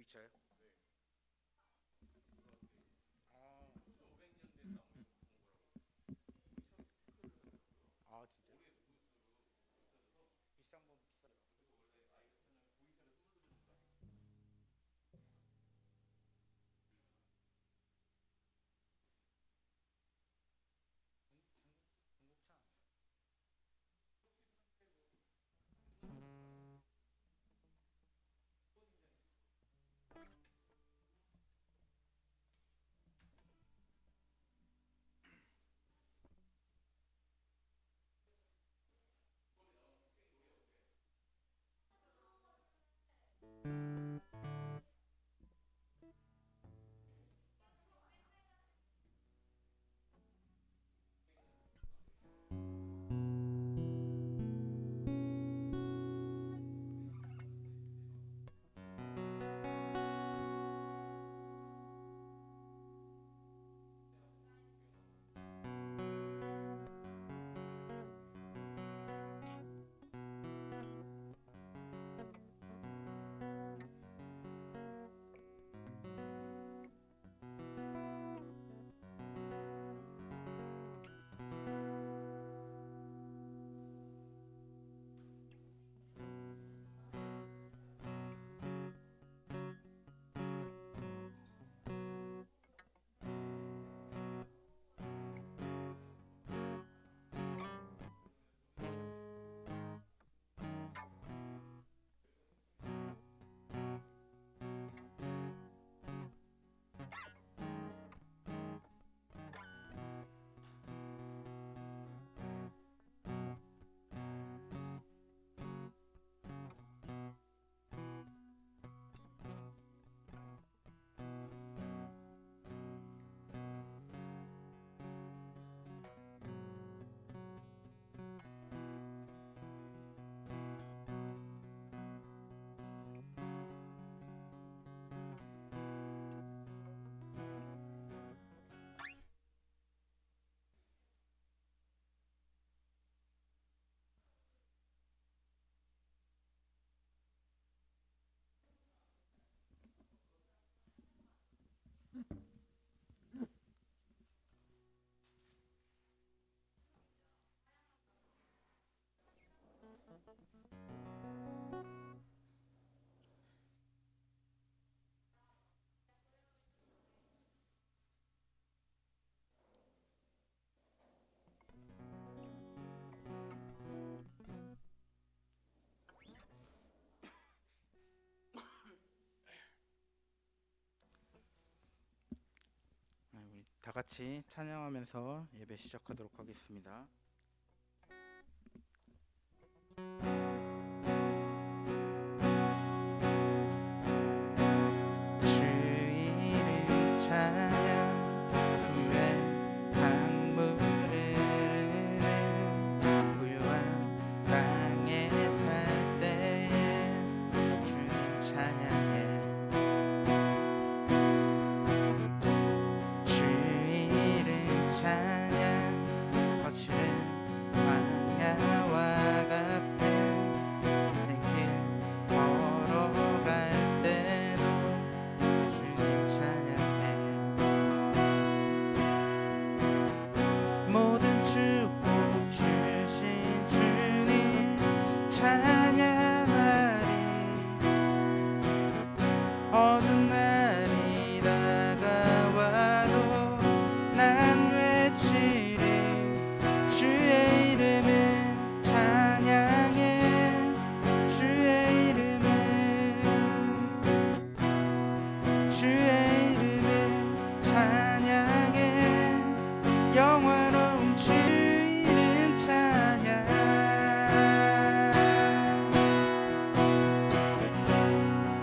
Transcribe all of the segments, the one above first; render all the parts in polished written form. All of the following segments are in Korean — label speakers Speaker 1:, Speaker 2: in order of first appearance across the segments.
Speaker 1: V차요? 아, 아 진짜요? 비싼 건 비싸요. 중국차 아니에요? 우리 다 같이 찬양하면서 예배 시작하도록 하겠습니다. 주 이름 찬양 후에 강물을 흐르는 부유한 땅에 살 때에 주님 찬양해. 주 이름 찬양 거칠은 광야와 같은 인생길 걸어갈 때도 주님 찬양해. 모든 축복 주신 주님 찬양하리. 어두운 날이 다가와도 난 외치리. 주의 이름은 찬양해. 주의 이름은 찬양해. 영화로운 주 이름 찬양.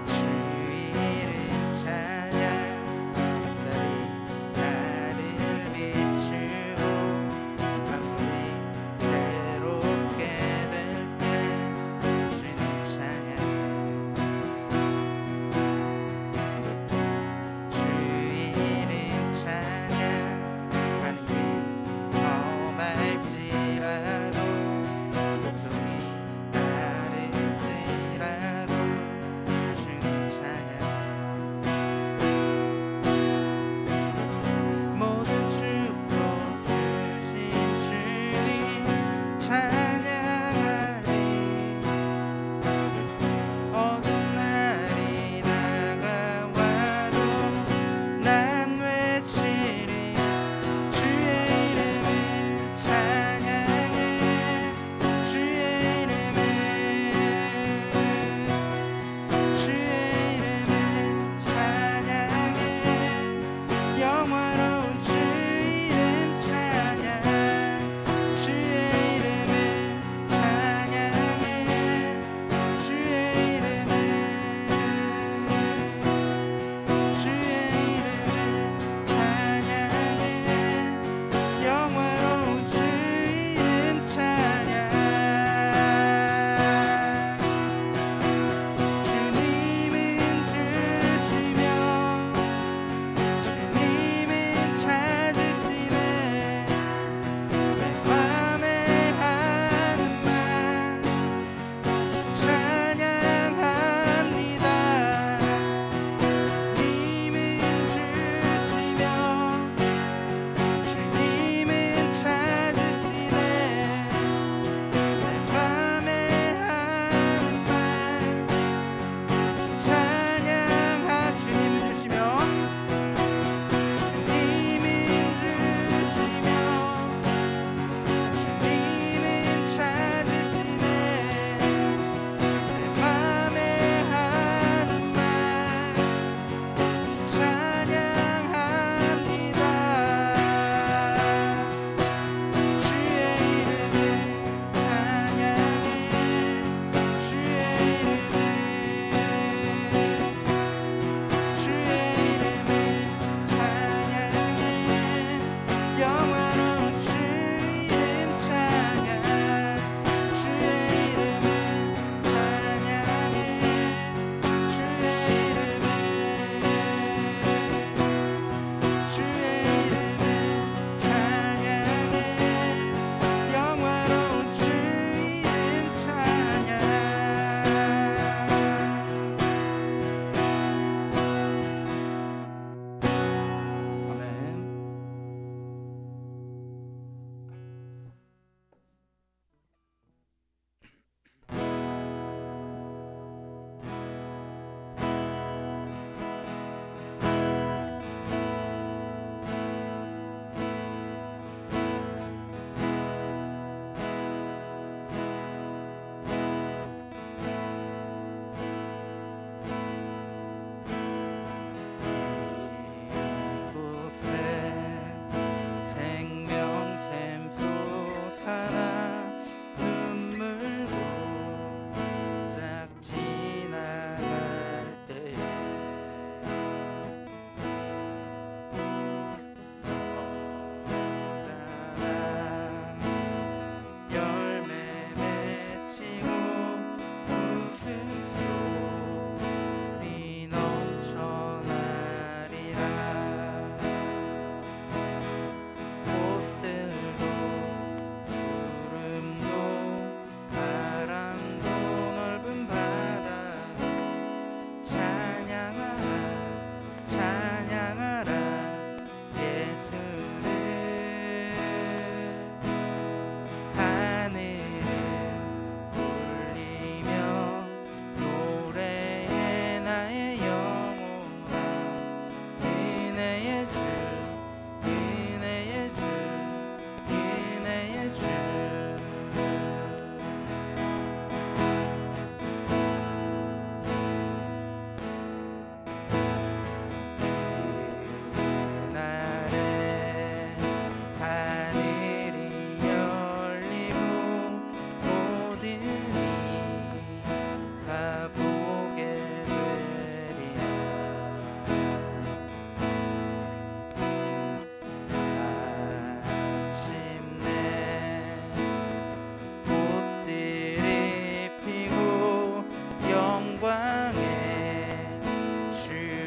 Speaker 1: 주 이름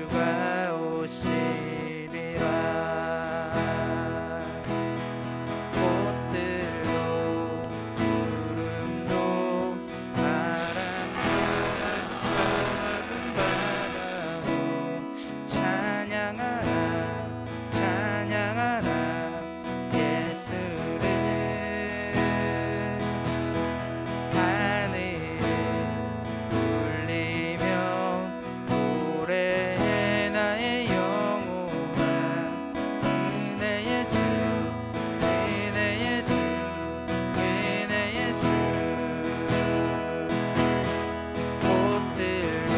Speaker 1: 주가 오시리라. 꽃들도 구름도 바람도 넓은 바다도 찬양하라 찬양하라 예수를. 하늘을 울리며 노래해 나의 영혼아. 은혜의 주 은혜의 주 은혜의 주. 꽃들도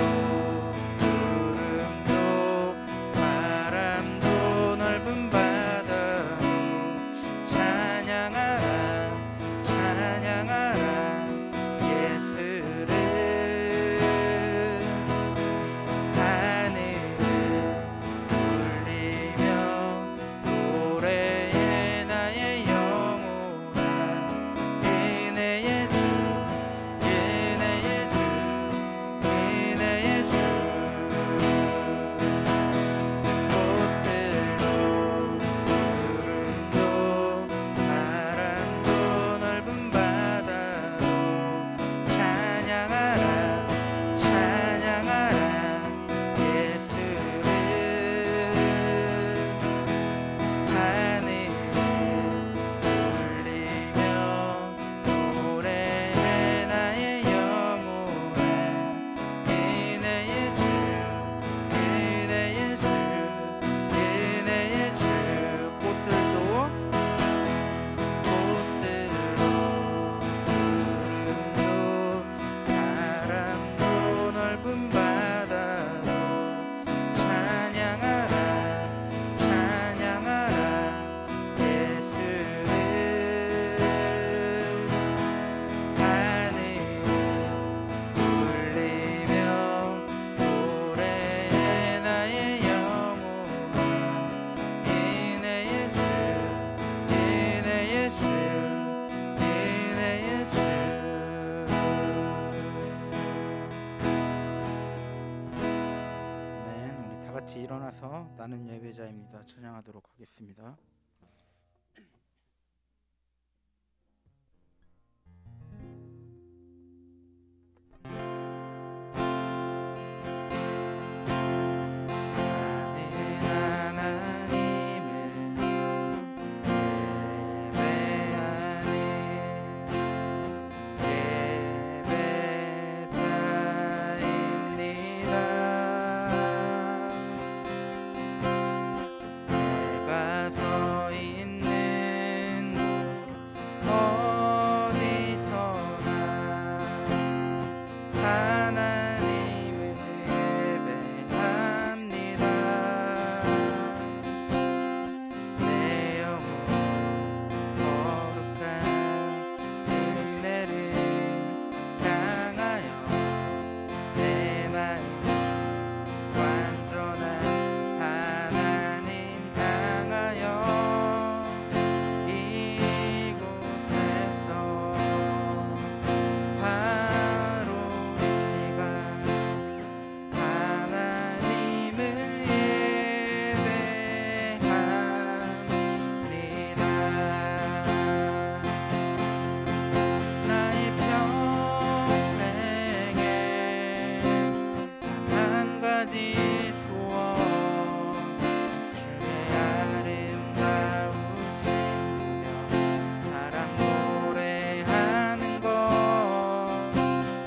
Speaker 1: 구름도 바람도 넓은 바다도 찬양하라 찬양하라 예수를. 하늘을 울리며 노래해 나의 영혼아. 은혜의 주 은혜의 주 은혜의 주. 꽃들도 구름도 바람도 넓은 바다도 찬양하라 찬양하라 예수를. 하늘을 울리며 노래해 나의 영혼아. 은혜의 주 은혜의 주 은혜의 주. 꽃들도 구름도 바람도 넓은 바다도 찬양하라 찬양하라 예수를. 하늘을 울리며 노래해 나의 영혼아. 은혜의 주 은혜의 주 은혜의 주. 아멘. 우리 다 같이 일어나서 나는 예배자입니다 찬양하도록 하겠습니다. 나는 하나님을 예배자입니다. 내가 서 있는 곳 어디서나 하나님을 예배합니다. 내 영혼 거룩한 은혜를 향하여 내 마음 완전한 하나님 향하여 이곳에서 바로 이 시간 하나님을 예배합니다. 나의 평생에 단 한 가지 소원 주의 아름다우시며 사랑 노래하는 것.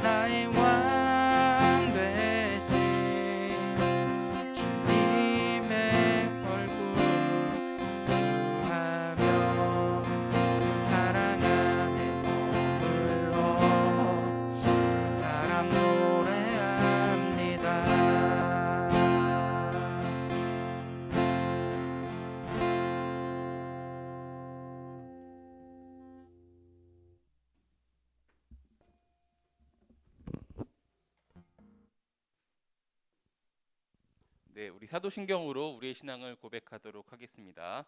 Speaker 1: 나의 왕 되신 주님의 얼굴 구하며 그 사랑 안에 머물러 사랑 노래합니다.
Speaker 2: 네, 우리 사도신경으로 우리의 신앙을 고백하도록 하겠습니다.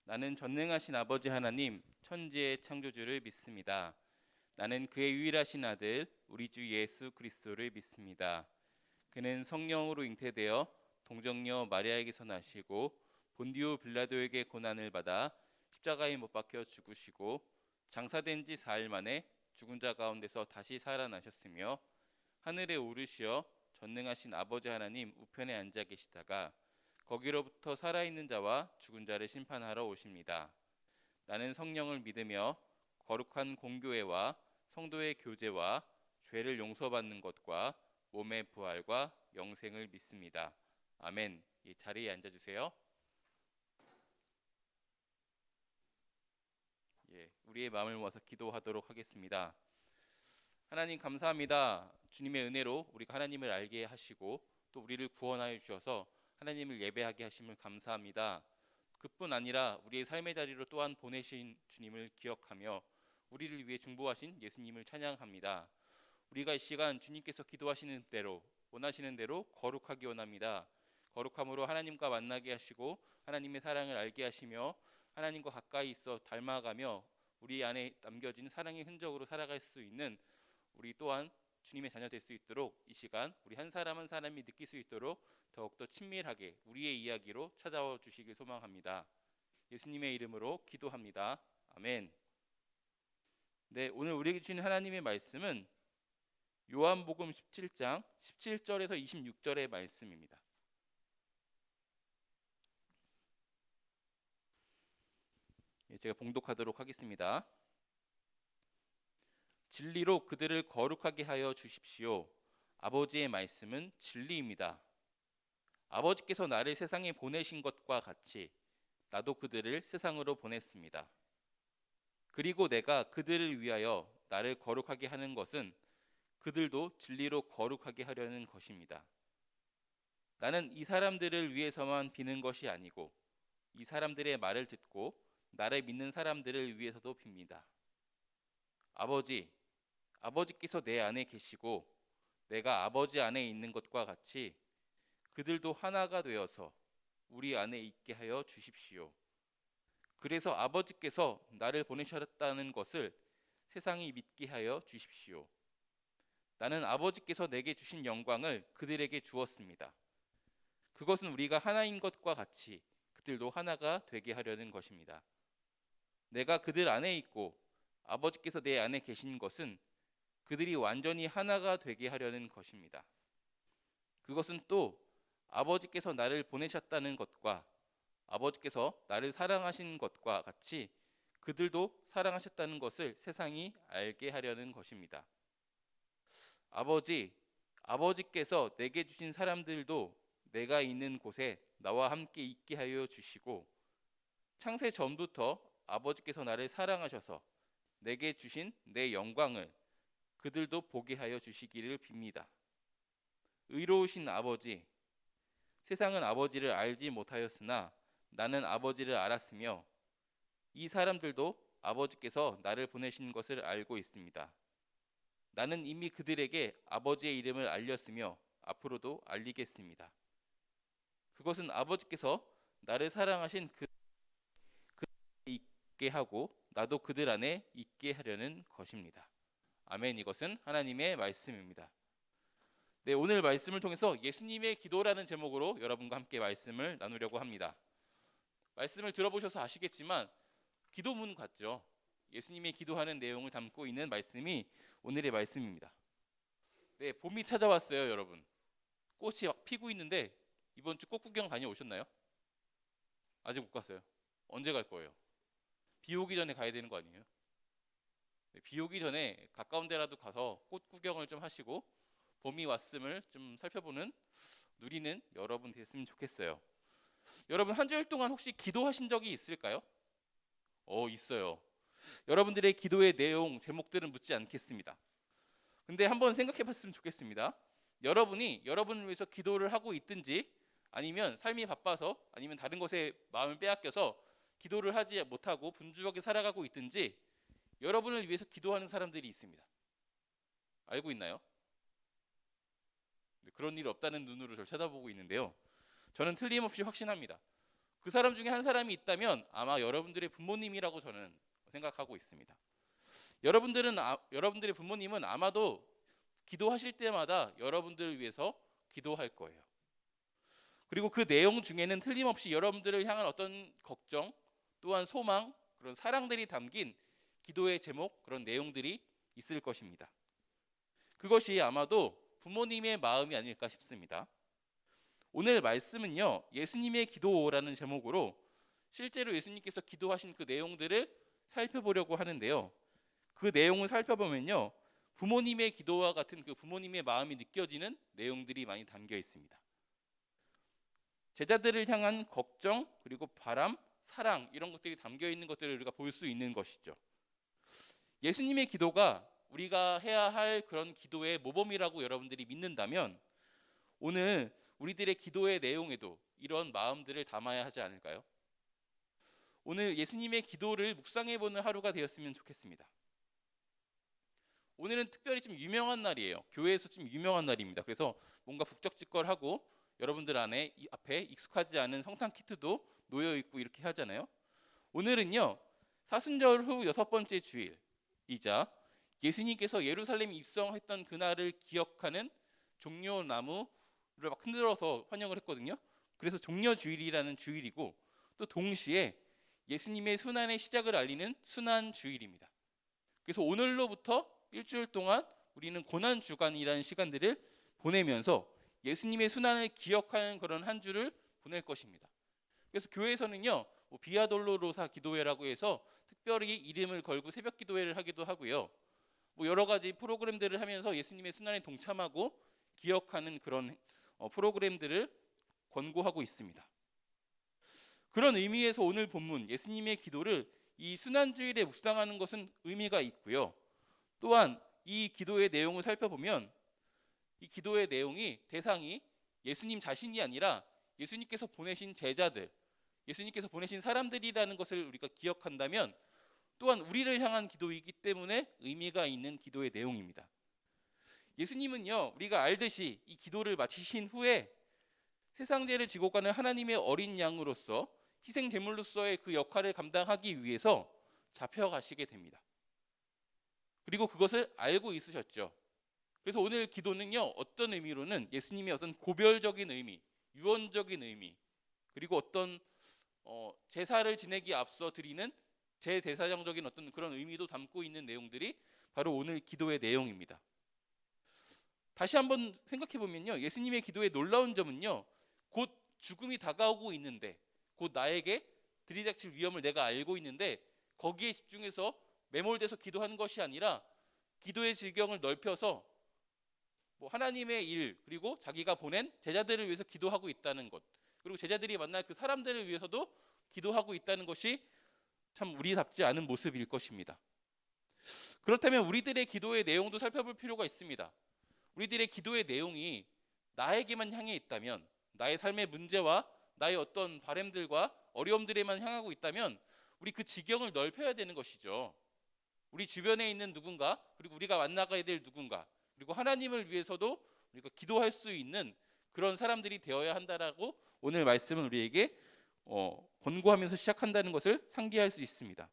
Speaker 2: 나는 전능하신 아버지 하나님, 천지의 창조주를 믿습니다. 나는 그의 유일하신 아들 우리 주 예수 그리스도를 믿습니다. 그는 성령으로 잉태되어 동정녀 마리아에게서 나시고 본디오 빌라도에게 고난을 받아 십자가에 못 박혀 죽으시고 장사된 지 4일 만에 죽은 자 가운데서 다시 살아나셨으며 하늘에 오르시어 전능하신 아버지 하나님 우편에 앉아 계시다가 거기로부터 살아있는 자와 죽은 자를 심판하러 오십니다. 나는 성령을 믿으며 거룩한 공교회와 성도의 교제와 죄를 용서받는 것과 몸의 부활과 영생을 믿습니다. 아멘. 이 자리에 앉아주세요. 우리의 마음을 모아서 기도하도록 하겠습니다. 하나님 감사합니다. 주님의 은혜로 우리가 하나님을 알게 하시고 또 우리를 구원하여 주셔서 하나님을 예배하게 하심을 감사합니다. 그뿐 아니라 우리의 삶의 자리로 또한 보내신 주님을 기억하며 우리를 위해 중보하신 예수님을 찬양합니다. 우리가 이 시간 주님께서 기도하시는 대로 원하시는 대로 거룩하기 원합니다. 거룩함으로 하나님과 만나게 하시고 하나님의 사랑을 알게 하시며 하나님과 가까이 있어 닮아가며 우리 안에 남겨진 사랑의 흔적으로 살아갈 수 있는 우리 또한 주님의 자녀 될 수 있도록 이 시간 우리 한 사람 한 사람이 느낄 수 있도록 더욱더 친밀하게 우리의 이야기로 찾아와 주시길 소망합니다. 예수님의 이름으로 기도합니다. 아멘. 네, 오늘 우리에게 주신 하나님의 말씀은 요한복음 17장 17절에서 26절의 말씀입니다. 제가 봉독하도록 하겠습니다. 진리로 그들을 거룩하게 하여 주십시오. 아버지의 말씀은 진리입니다. 아버지께서 나를 세상에 보내신 것과 같이 나도 그들을 세상으로 보냈습니다. 그리고 내가 그들을 위하여 나를 거룩하게 하는 것은 그들도 진리로 거룩하게 하려는 것입니다. 나는 이 사람들을 위해서만 비는 것이 아니고 이 사람들의 말을 듣고 나를 믿는 사람들을 위해서도 빕니다. 아버지께서 내 안에 계시고 내가 아버지 안에 있는 것과 같이 그들도 하나가 되어서 우리 안에 있게 하여 주십시오. 그래서 아버지께서 나를 보내셨다는 것을 세상이 믿게 하여 주십시오. 나는 아버지께서 내게 주신 영광을 그들에게 주었습니다. 그것은 우리가 하나인 것과 같이 그들도 하나가 되게 하려는 것입니다. 내가 그들 안에 있고 아버지께서 내 안에 계신 것은 그들이 완전히 하나가 되게 하려는 것입니다. 그것은 또 아버지께서 나를 보내셨다는 것과 아버지께서 나를 사랑하신 것과 같이 그들도 사랑하셨다는 것을 세상이 알게 하려는 것입니다. 아버지께서 내게 주신 사람들도 내가 있는 곳에 나와 함께 있게 하여 주시고 창세 전부터 아버지께서 나를 사랑하셔서 내게 주신 내 영광을 그들도 보게 하여 주시기를 빕니다. 의로우신 아버지, 세상은 아버지를 알지 못하였으나 나는 아버지를 알았으며 이 사람들도 아버지께서 나를 보내신 것을 알고 있습니다. 나는 이미 그들에게 아버지의 이름을 알렸으며 앞으로도 알리겠습니다. 그것은 아버지께서 나를 사랑하신 그들 안에 있게 하고 나도 그들 안에 있게 하려는 것입니다. 아멘. 이것은 하나님의 말씀입니다. 네, 오늘 말씀을 통해서 예수님의 기도라는 제목으로 여러분과 함께 말씀을 나누려고 합니다. 말씀을 들어보셔서 아시겠지만 기도문 같죠. 예수님의 기도하는 내용을 담고 있는 말씀이 오늘의 말씀입니다. 네, 봄이 찾아왔어요, 여러분. 꽃이 막 피고 있는데 이번 주 꽃 구경 다녀오셨나요? 아직 못 갔어요. 언제 갈 거예요? 비 오기 전에 가야 되는 거 아니에요? 네, 비 오기 전에 가까운 데라도 가서 꽃 구경을 좀 하시고 봄이 왔음을 좀 살펴보는 누리는 여러분 됐으면 좋겠어요. 여러분 한 주일 동안 혹시 기도하신 적이 있을까요? 있어요. 여러분들의 기도의 내용, 제목들은 묻지 않겠습니다. 근데 한번 생각해 봤으면 좋겠습니다. 여러분이 여러분을 위해서 기도를 하고 있든지 아니면 삶이 바빠서 아니면 다른 것에 마음을 빼앗겨서 기도를 하지 못하고 분주하게 살아가고 있든지 여러분을 위해서 기도하는 사람들이 있습니다. 알고 있나요? 그런 일 없다는 눈으로 저를 쳐다보고 있는데요. 저는 틀림없이 확신합니다. 그 사람 중에 한 사람이 있다면 아마 여러분들의 부모님이라고 저는 생각하고 있습니다. 여러분들의 부모님은 아마도 기도하실 때마다 여러분들을 위해서 기도할 거예요. 그리고 그 내용 중에는 틀림없이 여러분들을 향한 어떤 걱정, 또한 소망, 그런 사랑들이 담긴 기도의 제목, 그런 내용들이 있을 것입니다. 그것이 아마도 부모님의 마음이 아닐까 싶습니다. 오늘 말씀은요, 예수님의 기도라는 제목으로 실제로 예수님께서 기도하신 그 내용들을 살펴보려고 하는데요. 그 내용을 살펴보면요, 부모님의 기도와 같은 그 부모님의 마음이 느껴지는 내용들이 많이 담겨 있습니다. 제자들을 향한 걱정, 그리고 바람, 사랑, 이런 것들이 담겨 있는 것들을 우리가 볼 수 있는 것이죠. 예수님의 기도가 우리가 해야 할 그런 기도의 모범이라고 여러분들이 믿는다면 오늘 우리들의 기도의 내용에도 이런 마음들을 담아야 하지 않을까요? 오늘 예수님의 기도를 묵상해보는 하루가 되었으면 좋겠습니다. 오늘은 특별히 좀 유명한 날이에요. 교회에서 좀 유명한 날입니다. 그래서 뭔가 북적북적하고 여러분들 안에 이 앞에 익숙하지 않은 성탄 키트도 놓여 있고 이렇게 하잖아요. 오늘은요, 사순절 후 6번째 주일이자 예수님께서 예루살렘에 입성했던 그날을 기억하는 종려나무를 막 흔들어서 환영을 했거든요. 그래서 종려주일이라는 주일이고, 또 동시에 예수님의 순환의 시작을 알리는 순환주일입니다. 그래서 오늘로부터 일주일 동안 우리는 고난주간이라는 시간들을 보내면서 예수님의 순환을 기억하는 그런 한 주를 보낼 것입니다. 그래서 교회에서는요, 비아 돌로로사 기도회라고 해서 특별히 이름을 걸고 새벽 기도회를 하기도 하고요. 여러 가지 프로그램들을 하면서 예수님의 순환에 동참하고 기억하는 그런 프로그램들을 권고하고 있습니다. 그런 의미에서 오늘 본문 예수님의 기도를 이 순환주일에 묵상하는 것은 의미가 있고요. 또한 이 기도의 내용을 살펴보면 이 기도의 내용이 대상이 예수님 자신이 아니라 예수님께서 보내신 제자들, 예수님께서 보내신 사람들이라는 것을 우리가 기억한다면 또한 우리를 향한 기도이기 때문에 의미가 있는 기도의 내용입니다. 예수님은요, 우리가 알듯이 이 기도를 마치신 후에 세상 죄를 지고 가는 하나님의 어린 양으로서 희생 제물로서의 그 역할을 감당하기 위해서 잡혀가시게 됩니다. 그리고 그것을 알고 있으셨죠. 그래서 오늘 기도는요, 어떤 의미로는 예수님의 어떤 고별적인 의미, 유언적인 의미, 그리고 어떤 제사를 지내기 앞서 드리는 제대사장적인 어떤 그런 의미도 담고 있는 내용들이 바로 오늘 기도의 내용입니다. 다시 한번 생각해 보면요, 예수님의 기도의 놀라운 점은요, 곧 죽음이 다가오고 있는데, 곧 나에게 들이닥칠 위험을 내가 알고 있는데 거기에 집중해서 매몰돼서 기도하는 것이 아니라 기도의 지경을 넓혀서 하나님의 일, 그리고 자기가 보낸 제자들을 위해서 기도하고 있다는 것, 그리고 제자들이 만날 그 사람들을 위해서도 기도하고 있다는 것이 참 우리답지 않은 모습일 것입니다. 그렇다면 우리들의 기도의 내용도 살펴볼 필요가 있습니다. 우리들의 기도의 내용이 나에게만 향해 있다면, 나의 삶의 문제와 나의 어떤 바램들과 어려움들에만 향하고 있다면 우리 그 지경을 넓혀야 되는 것이죠. 우리 주변에 있는 누군가, 그리고 우리가 만나가야 될 누군가, 그리고 하나님을 위해서도 우리가 기도할 수 있는 그런 사람들이 되어야 한다라고 오늘 말씀은 우리에게 권고하면서 시작한다는 것을 상기할 수 있습니다.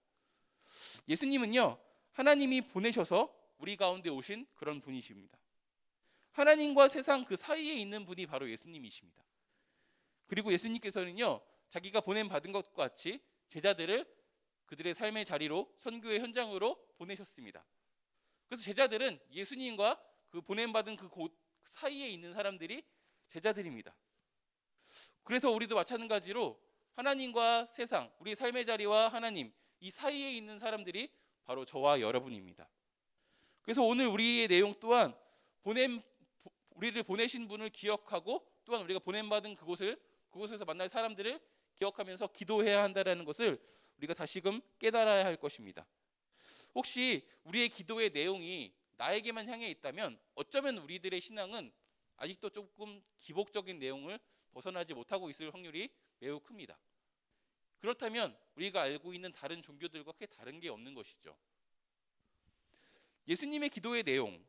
Speaker 2: 예수님은요, 하나님이 보내셔서 우리 가운데 오신 그런 분이십니다. 하나님과 세상 그 사이에 있는 분이 바로 예수님이십니다. 그리고 예수님께서는요, 자기가 보냄 받은 것과 같이 제자들을 그들의 삶의 자리로, 선교의 현장으로 보내셨습니다. 그래서 제자들은 예수님과 그 보냄 받은 그 곳 사이에 있는 사람들이 제자들입니다. 그래서 우리도 마찬가지로 하나님과 세상, 우리 삶의 자리와 하나님, 이 사이에 있는 사람들이 바로 저와 여러분입니다. 그래서 오늘 우리의 내용 또한 우리를 보내신 분을 기억하고, 또한 우리가 보냄받은 그곳에서 만날 사람들을 기억하면서 기도해야 한다는 것을 우리가 다시금 깨달아야 할 것입니다. 혹시 우리의 기도의 내용이 나에게만 향해 있다면 어쩌면 우리들의 신앙은 아직도 조금 기복적인 내용을 벗어나지 못하고 있을 확률이 매우 큽니다. 그렇다면 우리가 알고 있는 다른 종교들과 크게 다른 게 없는 것이죠. 예수님의 기도의 내용,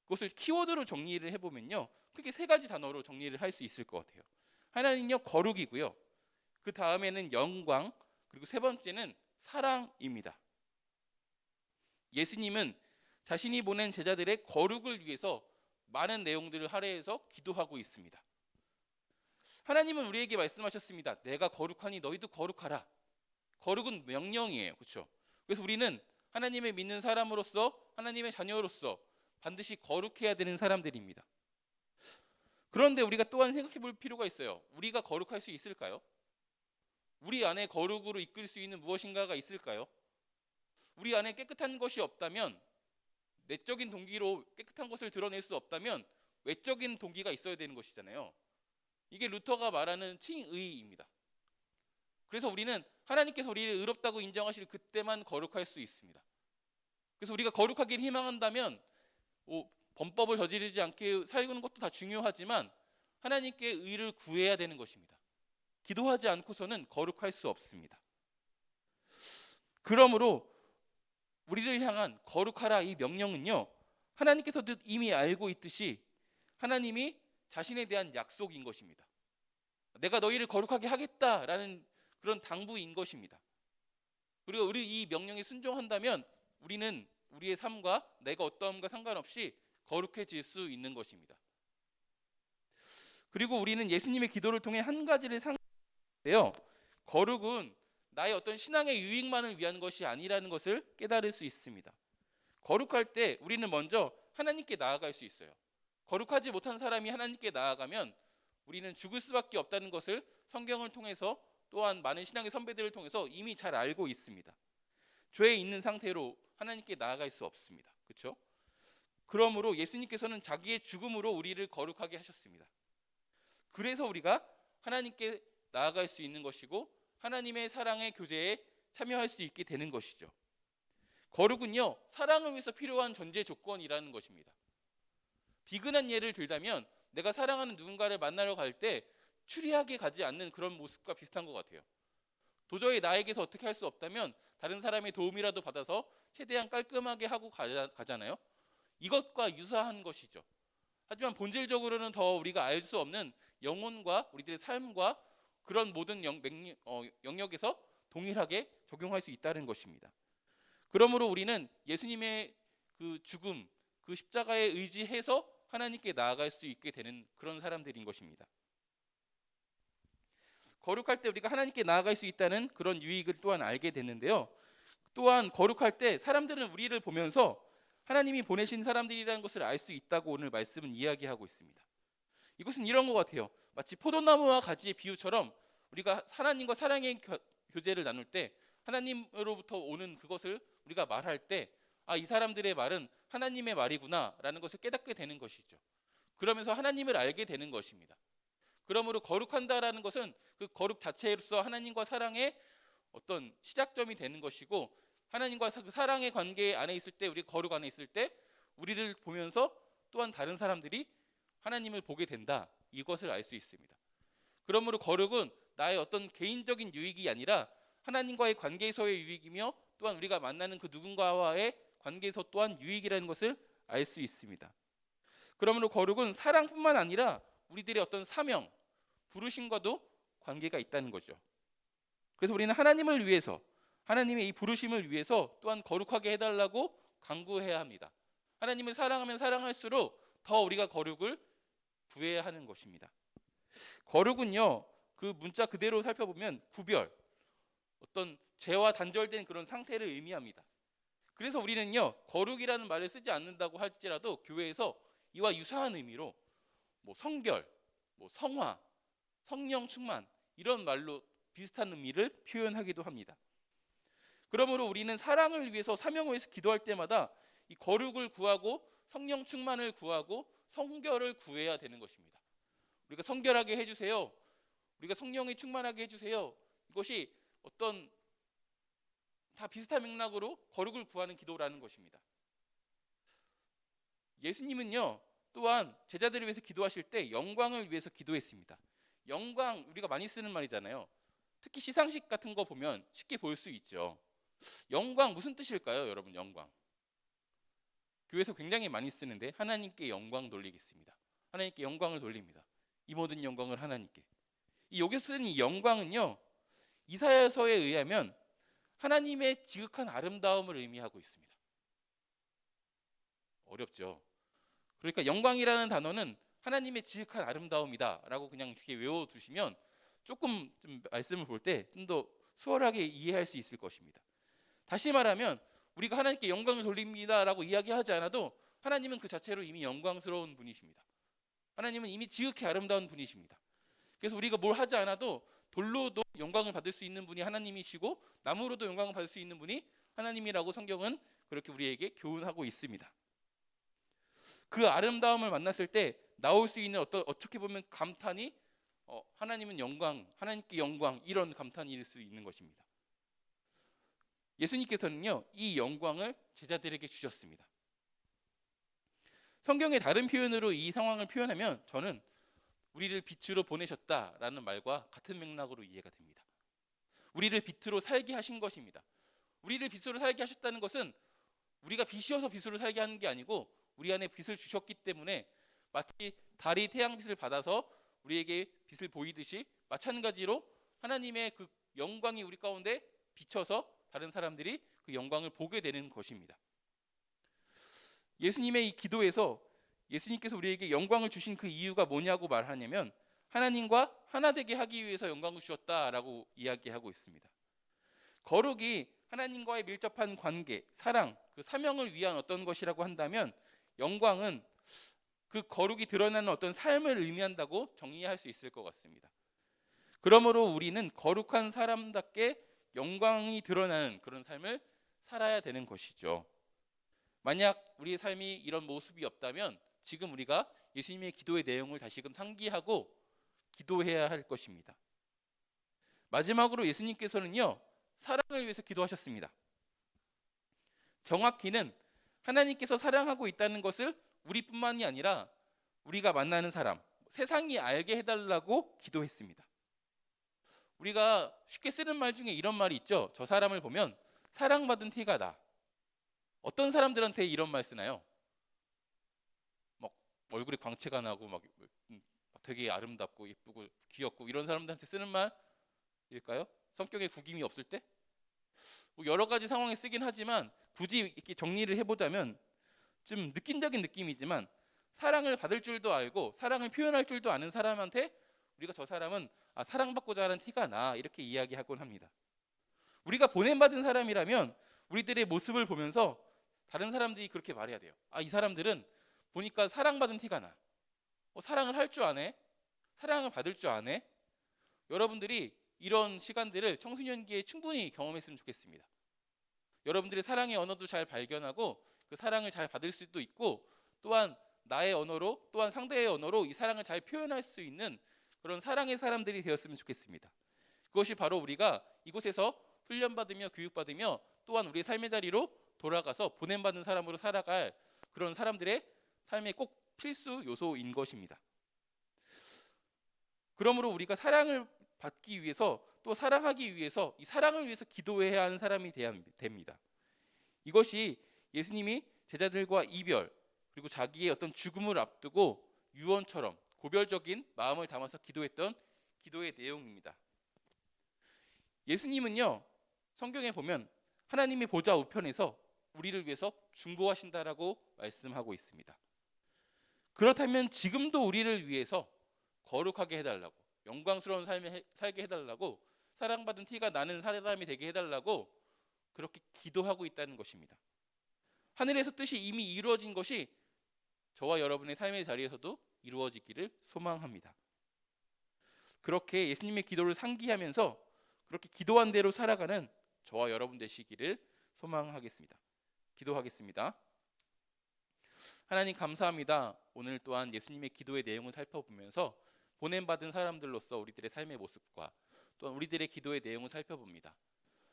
Speaker 2: 그것을 키워드로 정리를 해보면요, 크게 세 가지 단어로 정리를 할 수 있을 것 같아요. 하나는요, 거룩이고요, 그 다음에는 영광, 그리고 세 번째는 사랑입니다. 예수님은 자신이 보낸 제자들의 거룩을 위해서 많은 내용들을 할애해서 기도하고 있습니다. 하나님은 우리에게 말씀하셨습니다. 내가 거룩하니 너희도 거룩하라. 거룩은 명령이에요. 그렇죠? 그래서 우리는 하나님의 믿는 사람으로서, 하나님의 자녀로서 반드시 거룩해야 되는 사람들입니다. 그런데 우리가 또한 생각해 볼 필요가 있어요. 우리가 거룩할 수 있을까요? 우리 안에 거룩으로 이끌 수 있는 무엇인가가 있을까요? 우리 안에 깨끗한 것이 없다면, 내적인 동기로 깨끗한 것을 드러낼 수 없다면 외적인 동기가 있어야 되는 것이잖아요. 이게 루터가 말하는 칭의입니다. 그래서 우리는 하나님께서 우리를 의롭다고 인정하실 그때만 거룩할 수 있습니다. 그래서 우리가 거룩하기를 희망한다면 범법을 저지르지 않게 살는 것도 다 중요하지만 하나님께 의를 구해야 되는 것입니다. 기도하지 않고서는 거룩할 수 없습니다. 그러므로 우리를 향한 거룩하라 이 명령은요, 하나님께서도 이미 알고 있듯이 하나님이 자신에 대한 약속인 것입니다. 내가 너희를 거룩하게 하겠다라는 그런 당부인 것입니다. 그리고 우리 이 명령에 순종한다면 우리는 우리의 삶과 내가 어떠함과 상관없이 거룩해질 수 있는 것입니다. 그리고 우리는 예수님의 기도를 통해 한 가지를 상고해요. 거룩은 나의 어떤 신앙의 유익만을 위한 것이 아니라는 것을 깨달을 수 있습니다. 거룩할 때 우리는 먼저 하나님께 나아갈 수 있어요. 거룩하지 못한 사람이 하나님께 나아가면 우리는 죽을 수밖에 없다는 것을 성경을 통해서 또한 많은 신앙의 선배들을 통해서 이미 잘 알고 있습니다. 죄에 있는 상태로 하나님께 나아갈 수 없습니다. 그렇죠? 그러므로 예수님께서는 자기의 죽음으로 우리를 거룩하게 하셨습니다. 그래서 우리가 하나님께 나아갈 수 있는 것이고 하나님의 사랑의 교제에 참여할 수 있게 되는 것이죠. 거룩은요, 사랑을 위해서 필요한 전제 조건이라는 것입니다. 비근한 예를 들자면 내가 사랑하는 누군가를 만나러 갈 때 추리하게 가지 않는 그런 모습과 비슷한 것 같아요. 도저히 나에게서 어떻게 할 수 없다면 다른 사람의 도움이라도 받아서 최대한 깔끔하게 하고 가잖아요. 이것과 유사한 것이죠. 하지만 본질적으로는 더 우리가 알 수 없는 영혼과 우리들의 삶과 그런 모든 영역에서 동일하게 적용할 수 있다는 것입니다. 그러므로 우리는 예수님의 그 죽음, 그 십자가에 의지해서 하나님께 나아갈 수 있게 되는 그런 사람들인 것입니다. 거룩할 때 우리가 하나님께 나아갈 수 있다는 그런 유익을 또한 알게 됐는데요. 또한 거룩할 때 사람들은 우리를 보면서 하나님이 보내신 사람들이라는 것을 알 수 있다고 오늘 말씀은 이야기하고 있습니다. 이것은 이런 것 같아요. 마치 포도나무와 가지의 비유처럼 우리가 하나님과 사랑의 교제를 나눌 때 하나님으로부터 오는 그것을 우리가 말할 때 이 사람들의 말은 하나님의 말이구나라는 것을 깨닫게 되는 것이죠. 그러면서 하나님을 알게 되는 것입니다. 그러므로 거룩한다라는 것은 그 거룩 자체로서 하나님과 사랑의 어떤 시작점이 되는 것이고 하나님과 그 사랑의 관계 안에 있을 때, 우리 거룩 안에 있을 때 우리를 보면서 또한 다른 사람들이 하나님을 보게 된다, 이것을 알 수 있습니다. 그러므로 거룩은 나의 어떤 개인적인 유익이 아니라 하나님과의 관계에서의 유익이며 또한 우리가 만나는 그 누군가와의 관계에서 또한 유익이라는 것을 알 수 있습니다. 그러므로 거룩은 사랑뿐만 아니라 우리들의 어떤 사명, 부르심과도 관계가 있다는 거죠. 그래서 우리는 하나님을 위해서, 하나님의 이 부르심을 위해서 또한 거룩하게 해달라고 간구해야 합니다. 하나님을 사랑하면 사랑할수록 더 우리가 거룩을 구해야 하는 것입니다. 거룩은요, 그 문자 그대로 살펴보면 구별, 어떤 죄와 단절된 그런 상태를 의미합니다. 그래서 우리는요, 거룩이라는 말을 쓰지 않는다고 할지라도 교회에서 이와 유사한 의미로 성결, 성화, 성령 충만 이런 말로 비슷한 의미를 표현하기도 합니다. 그러므로 우리는 사랑을 위해서, 사명을 위해서 기도할 때마다 이 거룩을 구하고 성령 충만을 구하고 성결을 구해야 되는 것입니다. 우리가 성결하게 해주세요. 우리가 성령이 충만하게 해주세요. 이것이 어떤 다 비슷한 맥락으로 거룩을 구하는 기도라는 것입니다. 예수님은요, 또한 제자들을 위해서 기도하실 때 영광을 위해서 기도했습니다. 영광, 우리가 많이 쓰는 말이잖아요. 특히 시상식 같은 거 보면 쉽게 볼 수 있죠. 영광 무슨 뜻일까요, 여러분? 영광. 교회에서 굉장히 많이 쓰는데 하나님께 영광 돌리겠습니다. 하나님께 영광을 돌립니다. 이 모든 영광을 하나님께. 여기서 쓰는 이 영광은요, 이사야서에 의하면 하나님의 지극한 아름다움을 의미하고 있습니다. 어렵죠. 그러니까 영광이라는 단어는 하나님의 지극한 아름다움이다라고 그냥 이렇게 외워두시면 조금 좀 말씀을 볼 때 좀 더 수월하게 이해할 수 있을 것입니다. 다시 말하면 우리가 하나님께 영광을 돌립니다라고 이야기하지 않아도 하나님은 그 자체로 이미 영광스러운 분이십니다. 하나님은 이미 지극히 아름다운 분이십니다. 그래서 우리가 뭘 하지 않아도 돌로도 영광을 받을 수 있는 분이 하나님이시고 나무로도 영광을 받을 수 있는 분이 하나님이라고 성경은 그렇게 우리에게 교훈하고 있습니다. 그 아름다움을 만났을 때 나올 수 있는 어떻게 보면 감탄이 하나님은 영광, 하나님께 영광, 이런 감탄일 수 있는 것입니다. 예수님께서는요, 이 영광을 제자들에게 주셨습니다. 성경의 다른 표현으로 이 상황을 표현하면 저는 우리를 빛으로 보내셨다라는 말과 같은 맥락으로 이해가 됩니다. 우리를 빛으로 살게 하신 것입니다. 우리를 빛으로 살게 하셨다는 것은 우리가 빛이어서 빛으로 살게 하는 게 아니고 우리 안에 빛을 주셨기 때문에 마치 달이 태양빛을 받아서 우리에게 빛을 보이듯이 마찬가지로 하나님의 그 영광이 우리 가운데 비쳐서 다른 사람들이 그 영광을 보게 되는 것입니다. 예수님의 이 기도에서 예수님께서 우리에게 영광을 주신 그 이유가 뭐냐고 말하냐면 하나님과 하나 되게 하기 위해서 영광을 주셨다라고 이야기하고 있습니다. 거룩이 하나님과의 밀접한 관계, 사랑, 그 사명을 위한 어떤 것이라고 한다면 영광은 그 거룩이 드러나는 어떤 삶을 의미한다고 정의할 수 있을 것 같습니다. 그러므로 우리는 거룩한 사람답게 영광이 드러나는 그런 삶을 살아야 되는 것이죠. 만약 우리의 삶이 이런 모습이 없다면 지금 우리가 예수님의 기도의 내용을 다시금 상기하고 기도해야 할 것입니다. 마지막으로 예수님께서는요, 사랑을 위해서 기도하셨습니다. 정확히는 하나님께서 사랑하고 있다는 것을 우리뿐만이 아니라 우리가 만나는 사람, 세상이 알게 해달라고 기도했습니다. 우리가 쉽게 쓰는 말 중에 이런 말이 있죠. 저 사람을 보면 사랑받은 티가 나. 어떤 사람들한테 이런 말 쓰나요? 막 얼굴에 광채가 나고 막 되게 아름답고 예쁘고 귀엽고 이런 사람들한테 쓰는 말일까요? 성격에 구김이 없을 때? 뭐 여러 가지 상황에 쓰긴 하지만 굳이 이렇게 정리를 해보자면 좀 느낀적인 느낌이지만 사랑을 받을 줄도 알고 사랑을 표현할 줄도 아는 사람한테 우리가 저 사람은 사랑받고자 하는 티가 나, 이렇게 이야기하곤 합니다. 우리가 보냄받은 사람이라면 우리들의 모습을 보면서 다른 사람들이 그렇게 말해야 돼요. 이 사람들은 보니까 사랑받은 티가 나. 사랑을 할 줄 아네. 사랑을 받을 줄 아네. 여러분들이 이런 시간들을 청소년기에 충분히 경험했으면 좋겠습니다. 여러분들의 사랑의 언어도 잘 발견하고 그 사랑을 잘 받을 수도 있고 또한 나의 언어로 또한 상대의 언어로 이 사랑을 잘 표현할 수 있는 그런 사랑의 사람들이 되었으면 좋겠습니다. 그것이 바로 우리가 이곳에서 훈련받으며 교육받으며 또한 우리의 삶의 자리로 돌아가서 보냄받은 사람으로 살아갈 그런 사람들의 삶의 꼭 필수 요소인 것입니다. 그러므로 우리가 사랑을 받기 위해서 또 사랑하기 위해서 이 사랑을 위해서 기도해야 하는 사람이 됩니다. 이것이 예수님이 제자들과 이별 그리고 자기의 어떤 죽음을 앞두고 유언처럼 고별적인 마음을 담아서 기도했던 기도의 내용입니다. 예수님은요, 성경에 보면 하나님의 보좌 우편에서 우리를 위해서 중보하신다라고 말씀하고 있습니다. 그렇다면 지금도 우리를 위해서 거룩하게 해달라고, 영광스러운 삶을 살게 해달라고, 사랑받은 티가 나는 사람이 되게 해달라고 그렇게 기도하고 있다는 것입니다. 하늘에서 뜻이 이미 이루어진 것이 저와 여러분의 삶의 자리에서도 이루어지기를 소망합니다. 그렇게 예수님의 기도를 상기하면서 그렇게 기도한 대로 살아가는 저와 여러분 되시기를 소망하겠습니다. 기도하겠습니다. 하나님 감사합니다. 오늘 또한 예수님의 기도의 내용을 살펴보면서 보냄받은 사람들로서 우리들의 삶의 모습과 또한 우리들의 기도의 내용을 살펴봅니다.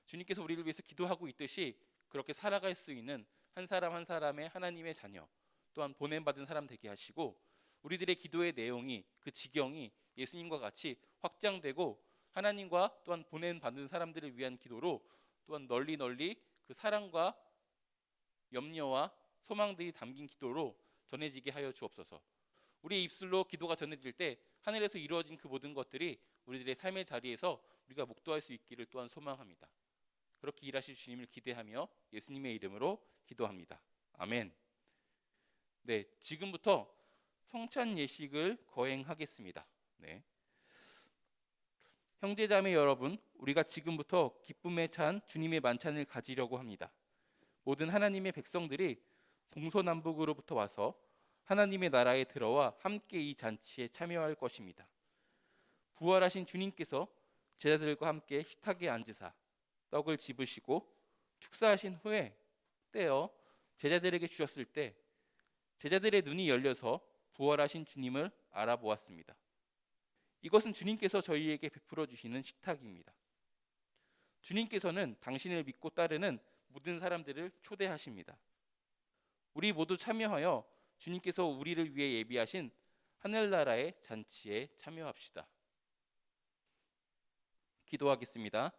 Speaker 2: 주님께서 우리를 위해서 기도하고 있듯이 그렇게 살아갈 수 있는 한 사람 한 사람의 하나님의 자녀 또한 보냄받은 사람 되게 하시고 우리들의 기도의 내용이 그 지경이 예수님과 같이 확장되고 하나님과 또한 보냄받은 사람들을 위한 기도로 또한 널리 그 사랑과 염려와 소망들이 담긴 기도로 전해지게 하여 주옵소서. 우리의 입술로 기도가 전해질 때 하늘에서 이루어진 그 모든 것들이 우리들의 삶의 자리에서 우리가 목도할 수 있기를 또한 소망합니다. 그렇게 일하실 주님을 기대하며 예수님의 이름으로 기도합니다. 아멘. 네, 지금부터 성찬 예식을 거행하겠습니다. 네. 형제자매 여러분, 우리가 지금부터 기쁨에 찬 주님의 만찬을 가지려고 합니다. 모든 하나님의 백성들이 동서남북으로부터 와서 하나님의 나라에 들어와 함께 이 잔치에 참여할 것입니다. 부활하신 주님께서 제자들과 함께 식탁에 앉으사 떡을 집으시고 축사하신 후에 떼어 제자들에게 주셨을 때 제자들의 눈이 열려서 부활하신 주님을 알아보았습니다. 이것은 주님께서 저희에게 베풀어 주시는 식탁입니다. 주님께서는 당신을 믿고 따르는 모든 사람들을 초대하십니다. 우리 모두 참여하여 주님께서 우리를 위해 예비하신 하늘나라의 잔치에 참여합시다. 기도하겠습니다.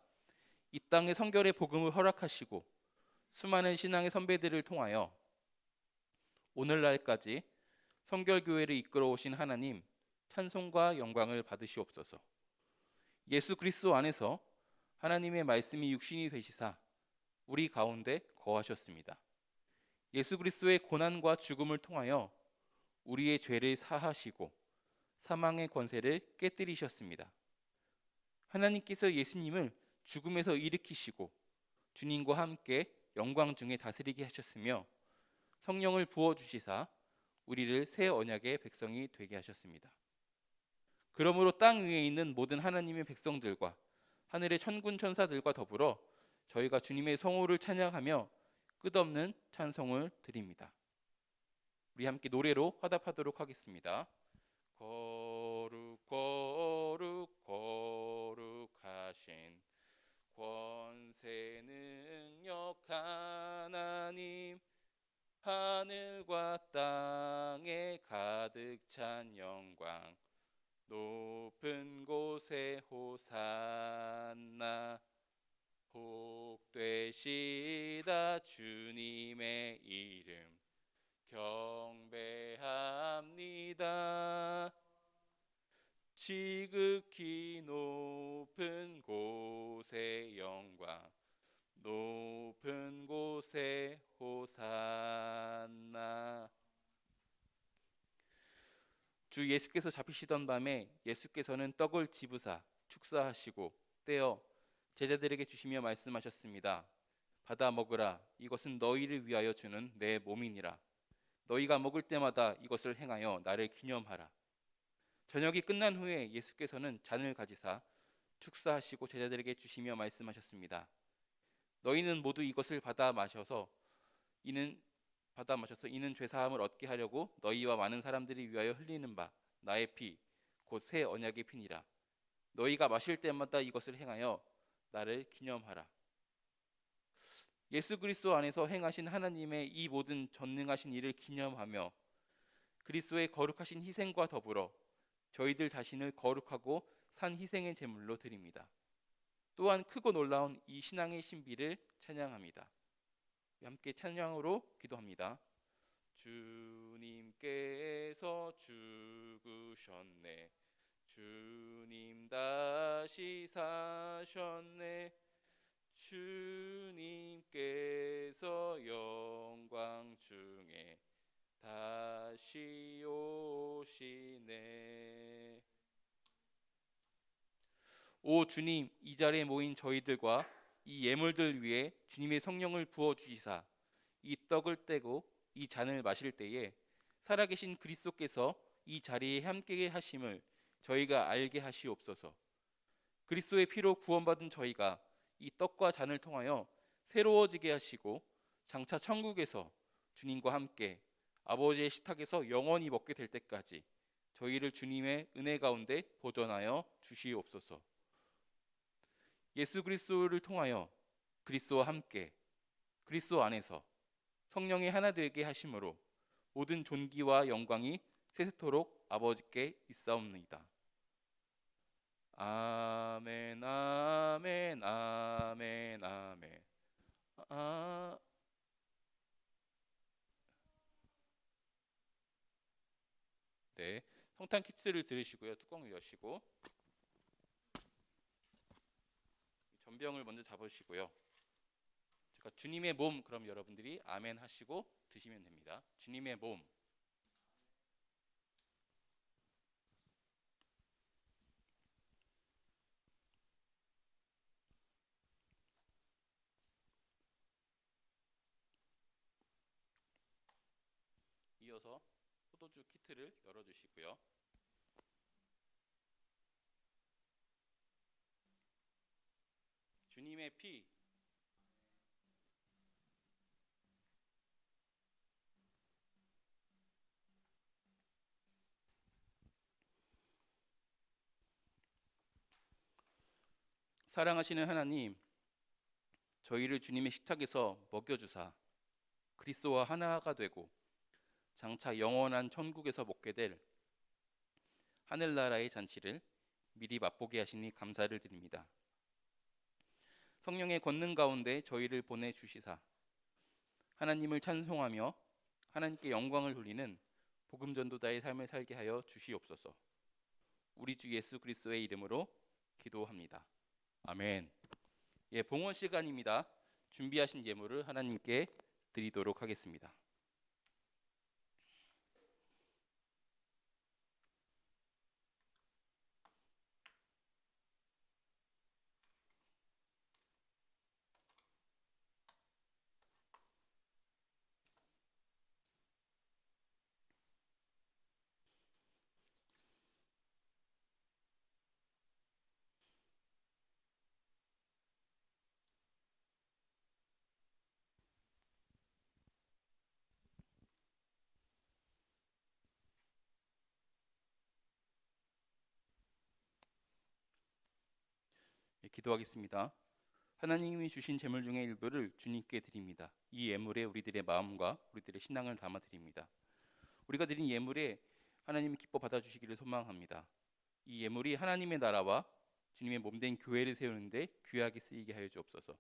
Speaker 2: 이 땅의 성결의 복음을 허락하시고 수많은 신앙의 선배들을 통하여 오늘날까지 성결교회를 이끌어 오신 하나님, 찬송과 영광을 받으시옵소서. 예수 그리스도 안에서 하나님의 말씀이 육신이 되시사 우리 가운데 거하셨습니다. 예수 그리스도의 고난과 죽음을 통하여 우리의 죄를 사하시고 사망의 권세를 깨뜨리셨습니다. 하나님께서 예수님을 죽음에서 일으키시고 주님과 함께 영광 중에 다스리게 하셨으며 성령을 부어주시사 우리를 새 언약의 백성이 되게 하셨습니다. 그러므로 땅 위에 있는 모든 하나님의 백성들과 하늘의 천군 천사들과 더불어 저희가 주님의 성호를 찬양하며 끝없는 찬송을 드립니다. 우리 함께 노래로 화답하도록 하겠습니다. 거룩 거룩 거룩하신 권세 능력 하나님, 하늘과 땅에 가득 찬 영광, 높은 곳에 호산나. 복되시다 주님의 이름 경배합니다. 지극히 높은 곳에 영광, 높은 곳에 호산나. 주 예수께서 잡히시던 밤에 예수께서는 떡을 집으사 축사하시고 떼어 제자들에게 주시며 말씀하셨습니다. 받아 먹으라. 이것은 너희를 위하여 주는 내 몸이니라. 너희가 먹을 때마다 이것을 행하여 나를 기념하라. 저녁이 끝난 후에 예수께서는 잔을 가지사 축사하시고 제자들에게 주시며 말씀하셨습니다. 너희는 모두 이것을 받아 마셔서 이는 죄 사함을 얻게 하려고 너희와 많은 사람들이 위하여 흘리는 바 나의 피 곧 새 언약의 피니라. 너희가 마실 때마다 이것을 행하여 나를 기념하라. 예수 그리스도 안에서 행하신 하나님의 이 모든 전능하신 일을 기념하며 그리스도의 거룩하신 희생과 더불어 저희들 자신을 거룩하고 산 희생의 제물로 드립니다. 또한 크고 놀라운 이 신앙의 신비를 찬양합니다. 함께 찬양으로 기도합니다. 주님께서 죽으셨네. 주님 다시 사셨네. 주님께서 영광 중에 다시 오시네. 오 주님, 이 자리에 모인 저희들과 이 예물들 위에 주님의 성령을 부어주시사 이 떡을 떼고 이 잔을 마실 때에 살아계신 그리스도께서 이 자리에 함께 하심을 저희가 알게 하시옵소서. 그리스도의 피로 구원받은 저희가 이 떡과 잔을 통하여 새로워지게 하시고 장차 천국에서 주님과 함께 아버지의 식탁에서 영원히 먹게 될 때까지 저희를 주님의 은혜 가운데 보존하여 주시옵소서. 예수 그리스도를 통하여 그리스도와 함께 그리스도 안에서 성령이 하나 되게 하심으로 모든 존귀와 영광이 세세토록 아버지께 있사옵나이다. 아멘 아멘 아멘 아멘. 네, 성탄 키트를 들으시고요. 뚜껑을 여시고 전병을 먼저 잡으시고요. 제가 주님의 몸, 그럼 여러분들이 아멘 하시고 드시면 됩니다. 주님의 몸. 이어서 포도주 키트를 열어주시고요. 주님의 피, 사랑하시는 하나님, 저희를 주님의 식탁에서 먹여주사 그리스도와 하나가 되고 장차 영원한 천국에서 먹게 될 하늘나라의 잔치를 미리 맛보게 하시니 감사를 드립니다. 성령의 권능 가운데 저희를 보내주시사 하나님을 찬송하며 하나님께 영광을 돌리는 복음 전도자의 삶을 살게 하여 주시옵소서. 우리 주 예수 그리스도의 이름으로 기도합니다. 아멘. 예, 봉헌 시간입니다. 준비하신 예물을 하나님께 드리도록 하겠습니다. 예, 기도하겠습니다. 하나님이 주신 재물 중의 일부를 주님께 드립니다. 이 예물에 우리들의 마음과 우리들의 신앙을 담아 드립니다. 우리가 드린 예물에 하나님이 기뻐 받아주시기를 소망합니다. 이 예물이 하나님의 나라와 주님의 몸된 교회를 세우는데 귀하게 쓰이게 하여 주옵소서.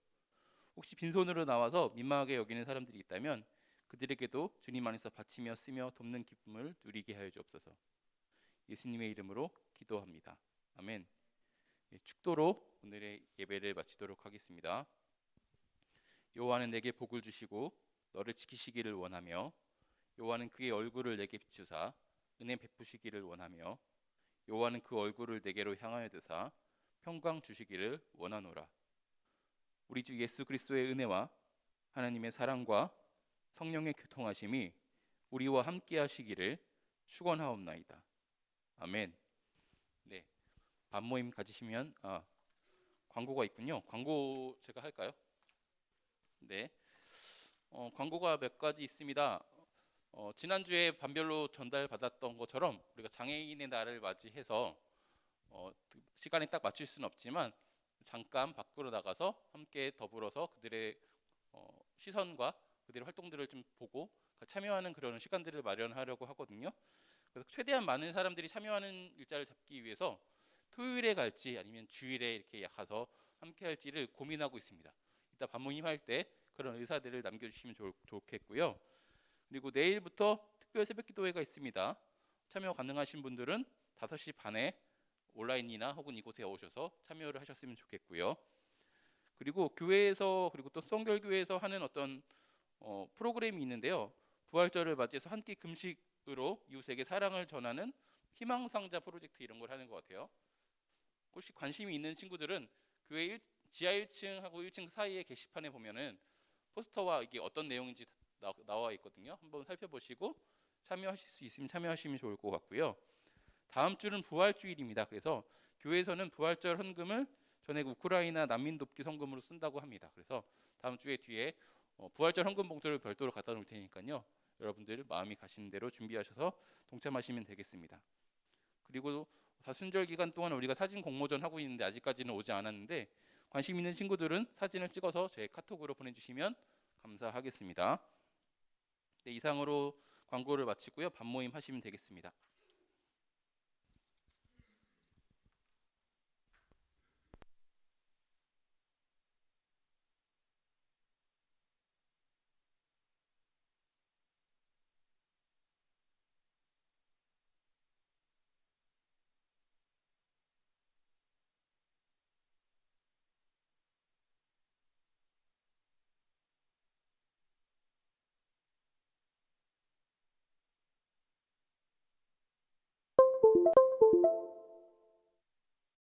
Speaker 2: 혹시 빈손으로 나와서 민망하게 여기는 사람들이 있다면 그들에게도 주님 안에서 바치며 쓰며 돕는 기쁨을 누리게 하여 주옵소서. 예수님의 이름으로 기도합니다. 아멘. 예, 축도로 오늘의 예배를 마치도록 하겠습니다. 여호와는 내게 복을 주시고 너를 지키시기를 원하며 여호와는 그의 얼굴을 내게 비추사 은혜 베푸시기를 원하며 여호와는 그 얼굴을 내게로 향하여 드사 평강 주시기를 원하노라. 우리 주 예수 그리스도의 은혜와 하나님의 사랑과 성령의 교통하심이 우리와 함께 하시기를 축원하옵나이다. 아멘. 네, 밤모임 가지시면 광고가 있군요. 광고 제가 할까요? 네, 광고가 몇 가지 있습니다. 지난주에 반별로 전달받았던 것처럼 우리가 장애인의 날을 맞이해서 시간에 딱 맞출 수는 없지만 잠깐 밖으로 나가서 함께 더불어서 그들의 시선과 그들의 활동들을 좀 보고 참여하는 그런 시간들을 마련하려고 하거든요. 그래서 최대한 많은 사람들이 참여하는 일자를 잡기 위해서 토요일에 갈지 아니면 주일에 이렇게 가서 함께 할지를 고민하고 있습니다. 이따 반모임 할 때 그런 의사들을 남겨주시면 좋겠고요. 그리고 내일부터 특별 새벽 기도회가 있습니다. 참여 가능하신 분들은 5시 반에 온라인이나 혹은 이곳에 오셔서 참여를 하셨으면 좋겠고요. 그리고 교회에서 그리고 또 성결교회에서 하는 어떤 프로그램이 있는데요. 부활절을 맞이해서 한 끼 금식으로 이웃에게 사랑을 전하는 희망상자 프로젝트 이런 걸 하는 것 같아요. 혹시 관심이 있는 친구들은 교회 지하 1층하고 1층 사이에 게시판에 보면은 포스터와 이게 어떤 내용인지 나와 있거든요. 한번 살펴보시고 참여하실 수 있으면 참여하시면 좋을 것 같고요. 다음 주는 부활주일입니다. 그래서 교회에서는 부활절 헌금을 전액 우크라이나 난민 돕기 성금으로 쓴다고 합니다. 그래서 다음 주에 뒤에 부활절 헌금 봉투를 별도로 갖다 놓을 테니까요. 여러분들 마음이 가시는 대로 준비하셔서 동참하시면 되겠습니다. 그리고 사순절 기간 동안 우리가 사진 공모전 하고 있는데 아직까지는 오지 않았는데 관심 있는 친구들은 사진을 찍어서 제 카톡으로 보내주시면 감사하겠습니다. 네, 이상으로 광고를 마치고요. 밤모임 하시면 되겠습니다.